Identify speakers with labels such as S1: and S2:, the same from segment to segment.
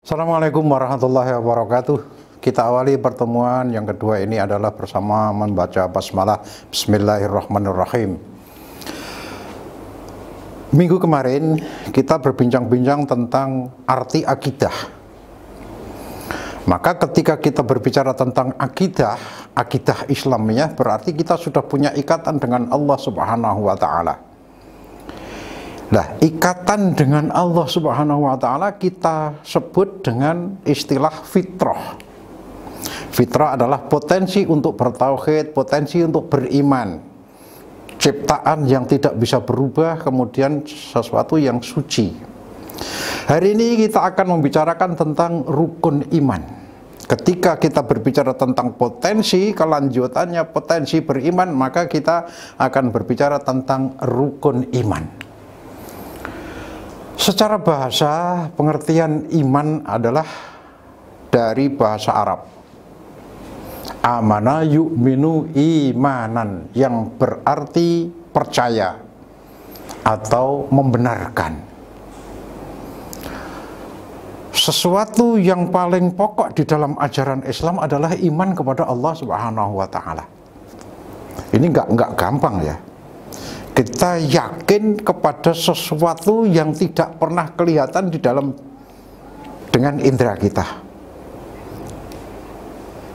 S1: Assalamualaikum warahmatullahi wabarakatuh. Kita awali pertemuan yang kedua ini adalah bersama membaca basmalah. Bismillahirrahmanirrahim. Minggu kemarin kita berbincang-bincang tentang arti akidah. Maka ketika kita berbicara tentang akidah Islamiyah, berarti kita sudah punya ikatan dengan Allah Subhanahu wa Ta'ala. Nah, ikatan dengan Allah Subhanahu wa Ta'ala kita sebut dengan istilah fitrah. Fitrah adalah potensi untuk bertauhid, potensi untuk beriman, ciptaan yang tidak bisa berubah, kemudian sesuatu yang suci. Hari ini kita akan membicarakan tentang rukun iman. Ketika kita berbicara tentang potensi kelanjutannya, potensi beriman, maka kita akan berbicara tentang rukun iman. Secara bahasa, pengertian iman adalah dari bahasa Arab. Amana yu'minu imanan, yang berarti percaya atau membenarkan. Sesuatu yang paling pokok di dalam ajaran Islam adalah iman kepada Allah Subhanahu wa Ta'ala. Ini nggak gampang ya. Kita yakin kepada sesuatu yang tidak pernah kelihatan di dalam dengan indera kita.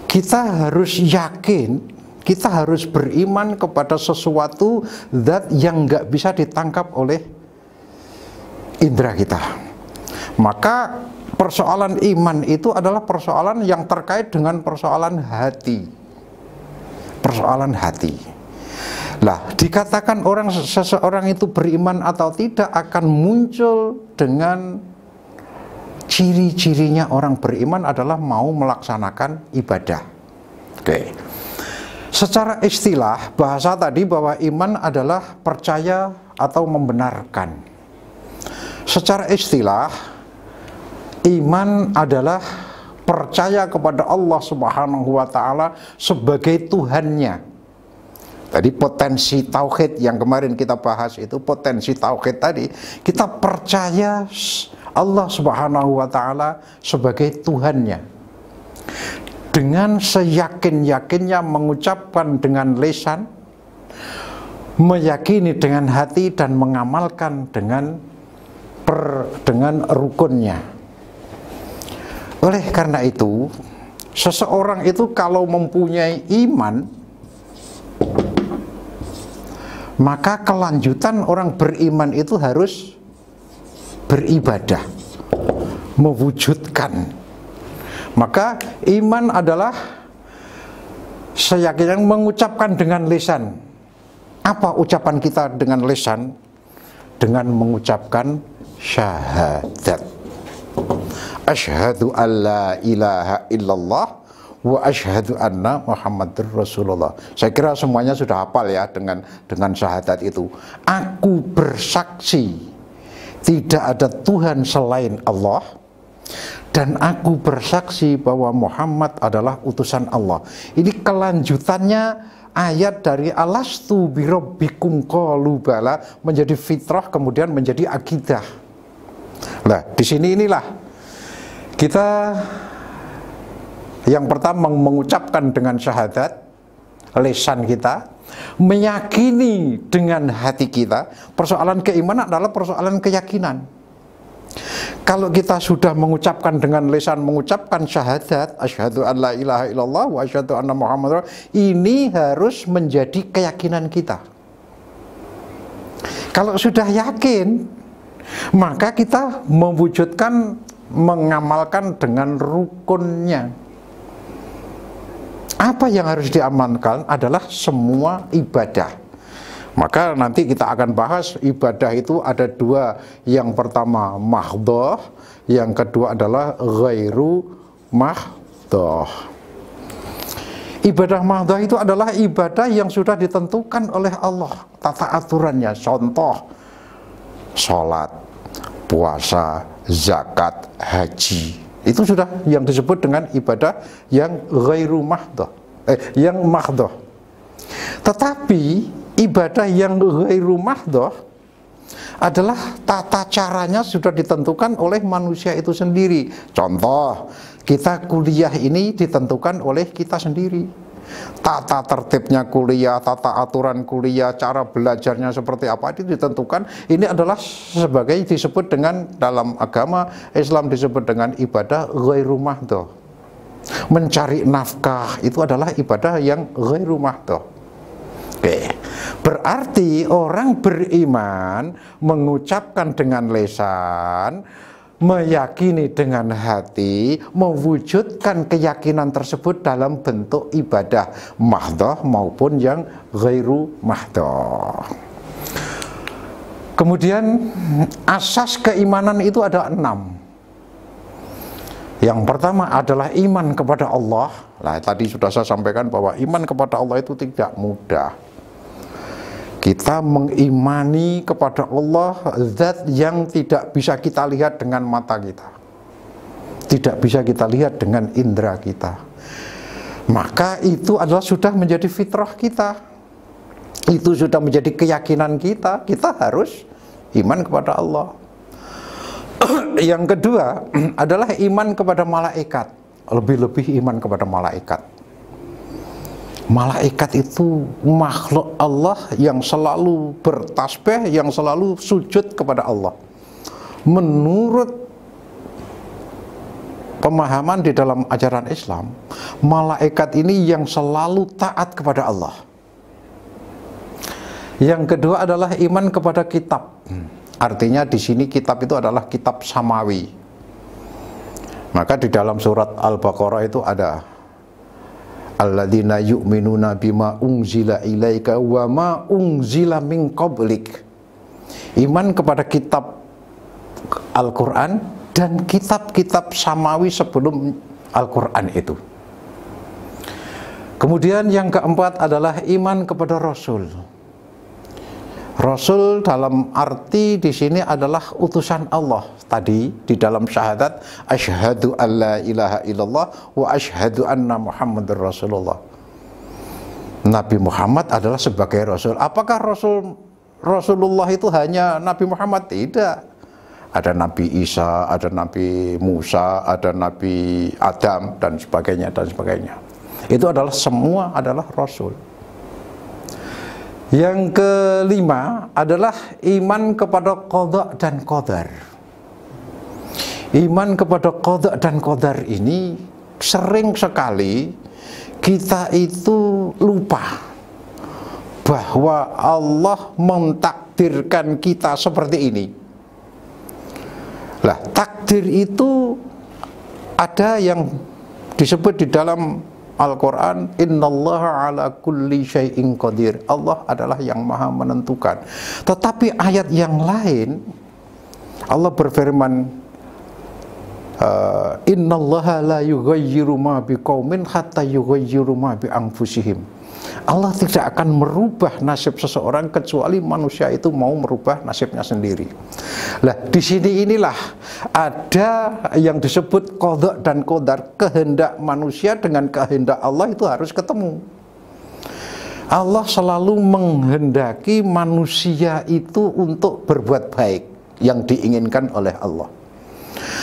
S1: Kita harus yakin, kita harus beriman kepada sesuatu zat yang nggak bisa ditangkap oleh indera kita. Maka persoalan iman itu adalah persoalan yang terkait dengan persoalan hati. Persoalan hati. Nah, dikatakan seseorang itu beriman atau tidak akan muncul dengan ciri-cirinya orang beriman adalah mau melaksanakan ibadah. Oke. Secara istilah, bahasa tadi bahwa iman adalah percaya atau membenarkan. Secara istilah, iman adalah percaya kepada Allah Subhanahu wa Ta'ala sebagai Tuhannya. Tadi potensi tauhid yang kemarin kita bahas itu, potensi tauhid tadi, kita percaya Allah Subhanahu wa Ta'ala sebagai Tuhannya. Dengan seyakin-yakinnya mengucapkan dengan lisan, meyakini dengan hati, dan mengamalkan dengan rukunnya. Oleh karena itu, seseorang itu kalau mempunyai iman, maka kelanjutan orang beriman itu harus beribadah, mewujudkan. Maka iman adalah seyakin mengucapkan dengan lisan. Apa ucapan kita dengan lisan? Dengan mengucapkan syahadat. Asyhadu alla ilaha illallah wa asyhadu anna Muhammadur Rasulullah. Saya kira semuanya sudah hafal ya dengan syahadat itu. Aku bersaksi tidak ada Tuhan selain Allah, dan aku bersaksi bahwa Muhammad adalah utusan Allah. Ini kelanjutannya ayat dari alastu birabbikum qalu bala menjadi fitrah, kemudian menjadi akidah. Nah, di sini inilah kita yang pertama mengucapkan dengan syahadat, lisan kita, meyakini dengan hati kita. Persoalan keimanan adalah persoalan keyakinan. Kalau kita sudah mengucapkan dengan lisan, mengucapkan syahadat, asyhadu an la ilaha illallah wa asyhadu anna Muhammadar, ini harus menjadi keyakinan kita. Kalau sudah yakin, maka kita mewujudkan, mengamalkan dengan rukunnya. Apa yang harus diamalkan adalah semua ibadah. Maka nanti kita akan bahas ibadah itu ada dua. Yang pertama mahdhah, yang kedua adalah ghairu mahdhah. Ibadah mahdhah itu adalah ibadah yang sudah ditentukan oleh Allah, tata aturannya. Contoh, sholat, puasa, zakat, haji. Itu sudah yang disebut dengan ibadah yang ghairu mahdhah, yang mahdhah. Tetapi ibadah yang ghairu mahdhah adalah tata caranya sudah ditentukan oleh manusia itu sendiri. Contoh, kita kuliah ini ditentukan oleh kita sendiri. Tata tertibnya kuliah, tata aturan kuliah, cara belajarnya seperti apa itu ditentukan. Ini adalah sebagai disebut dengan dalam agama Islam disebut dengan ibadah ghairu mahdhah. Mencari nafkah itu adalah ibadah yang ghairu mahdhah. Oke. Berarti orang beriman mengucapkan dengan lisan, meyakini dengan hati, mewujudkan keyakinan tersebut dalam bentuk ibadah mahdhah maupun yang ghairu mahdhah. Kemudian asas keimanan itu ada 6. Yang pertama adalah iman kepada Allah. Nah, tadi sudah saya sampaikan bahwa iman kepada Allah itu tidak mudah. Kita mengimani kepada Allah zat yang tidak bisa kita lihat dengan mata kita, tidak bisa kita lihat dengan indera kita. Maka itu adalah sudah menjadi fitrah kita, itu sudah menjadi keyakinan kita. Kita harus iman kepada Allah. Yang kedua adalah iman kepada malaikat, lebih-lebih iman kepada malaikat. Malaikat itu makhluk Allah yang selalu bertasbih, yang selalu sujud kepada Allah. Menurut pemahaman di dalam ajaran Islam, malaikat ini yang selalu taat kepada Allah. Yang kedua adalah iman kepada kitab. Artinya di sini kitab itu adalah kitab samawi. Maka di dalam surat Al-Baqarah itu ada alladzina yu'minuna bima unzila ilaika wa ma unzila min qablik. Iman kepada kitab Al-Quran dan kitab-kitab samawi sebelum Al-Quran itu. Kemudian yang keempat adalah iman kepada Rasul. Rasul dalam arti di sini adalah utusan Allah. Tadi di dalam syahadat asyhadu alla ilaha illallah wa asyhadu anna Muhammadar Rasulullah. Nabi Muhammad adalah sebagai Rasul. Apakah Rasulullah itu hanya Nabi Muhammad? Tidak. Ada Nabi Isa, ada Nabi Musa, ada Nabi Adam dan sebagainya dan sebagainya. Itu adalah semua adalah Rasul. Yang kelima adalah iman kepada qadha dan qadar. Iman kepada qadha dan qadar ini sering sekali kita itu lupa bahwa Allah mentakdirkan kita seperti ini. Lah, takdir itu ada yang disebut di dalam Al-Quran, innallaha ala kulli syai'in qadir. Allah adalah yang maha menentukan. Tetapi ayat yang lain, Allah berfirman, innallaha la yughayyiru ma biqaumin hatta yughayyiru ma bi anfusihim. Allah tidak akan merubah nasib seseorang kecuali manusia itu mau merubah nasibnya sendiri. Lah, di sini inilah ada yang disebut qadha dan qadar, kehendak manusia dengan kehendak Allah itu harus ketemu. Allah selalu menghendaki manusia itu untuk berbuat baik yang diinginkan oleh Allah.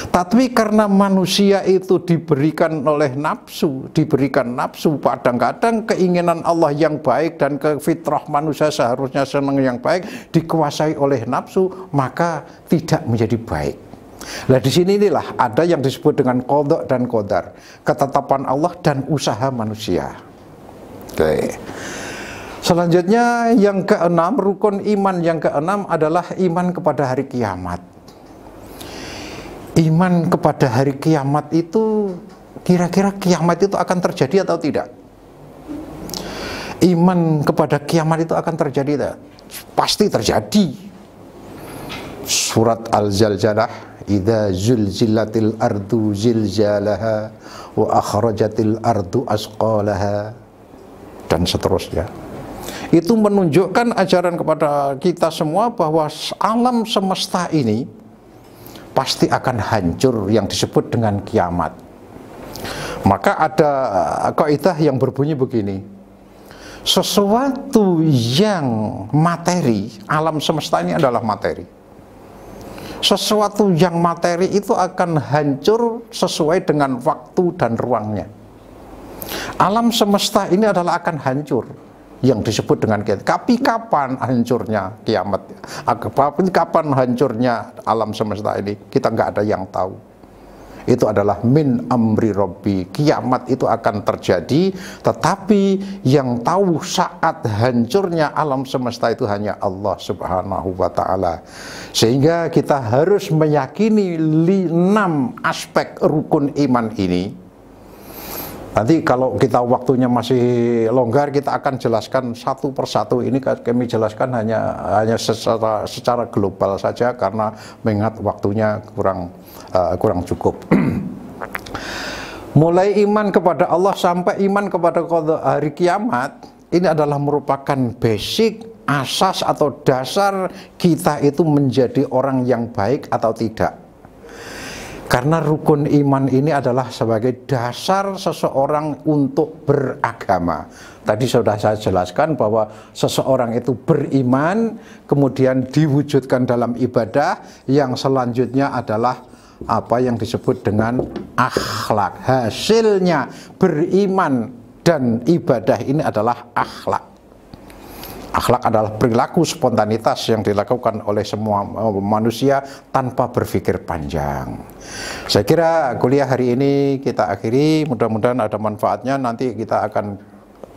S1: Tapi karena manusia itu diberikan oleh nafsu, kadang-kadang keinginan Allah yang baik dan ke fitrah manusia seharusnya senang yang baik dikuasai oleh nafsu, maka tidak menjadi baik. Nah, di sini inilah ada yang disebut dengan qadha dan qadar, ketetapan Allah dan usaha manusia. Oke. Selanjutnya yang keenam, rukun iman yang keenam adalah iman kepada hari kiamat. Iman kepada hari kiamat itu, kira-kira kiamat itu akan terjadi atau tidak? Iman kepada kiamat itu akan terjadi tidak? Pasti terjadi. Surat Al-Zalzalah, idza zulzilatil ardu zilzalaha wa akhrajatil ardu asqalaha, dan seterusnya. Itu menunjukkan ajaran kepada kita semua bahwa alam semesta ini pasti akan hancur yang disebut dengan kiamat. Maka ada kaidah yang berbunyi begini, sesuatu yang materi, alam semesta ini adalah materi. Sesuatu yang materi itu akan hancur sesuai dengan waktu dan ruangnya. Alam semesta ini adalah akan hancur, yang disebut dengan kiamat. Tapi kapan hancurnya kiamat? Kapan hancurnya alam semesta ini? Kita nggak ada yang tahu. Itu adalah min amri Rabbi. Kiamat itu akan terjadi, tetapi yang tahu saat hancurnya alam semesta itu hanya Allah Subhanahu wa ta'ala. Sehingga kita harus meyakini 6 aspek rukun iman ini. Nanti kalau kita waktunya masih longgar, kita akan jelaskan satu persatu. Ini kami jelaskan hanya secara global saja, karena mengingat waktunya kurang cukup. Mulai iman kepada Allah sampai iman kepada hari kiamat, ini adalah merupakan basic, asas atau dasar kita itu menjadi orang yang baik atau tidak. Karena rukun iman ini adalah sebagai dasar seseorang untuk beragama. Tadi sudah saya jelaskan bahwa seseorang itu beriman, kemudian diwujudkan dalam ibadah, yang selanjutnya adalah apa yang disebut dengan akhlak. Hasilnya beriman dan ibadah ini adalah akhlak. Akhlak adalah perilaku spontanitas yang dilakukan oleh semua manusia tanpa berpikir panjang. Saya kira kuliah hari ini kita akhiri, mudah-mudahan ada manfaatnya. Nanti kita akan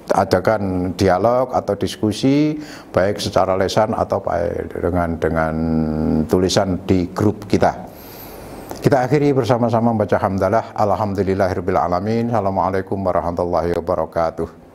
S1: adakan dialog atau diskusi, baik secara lisan atau dengan tulisan di grup kita. Kita akhiri bersama-sama membaca hamdalah. Alhamdulillahirabbil alamin. Assalamualaikum warahmatullahi wabarakatuh.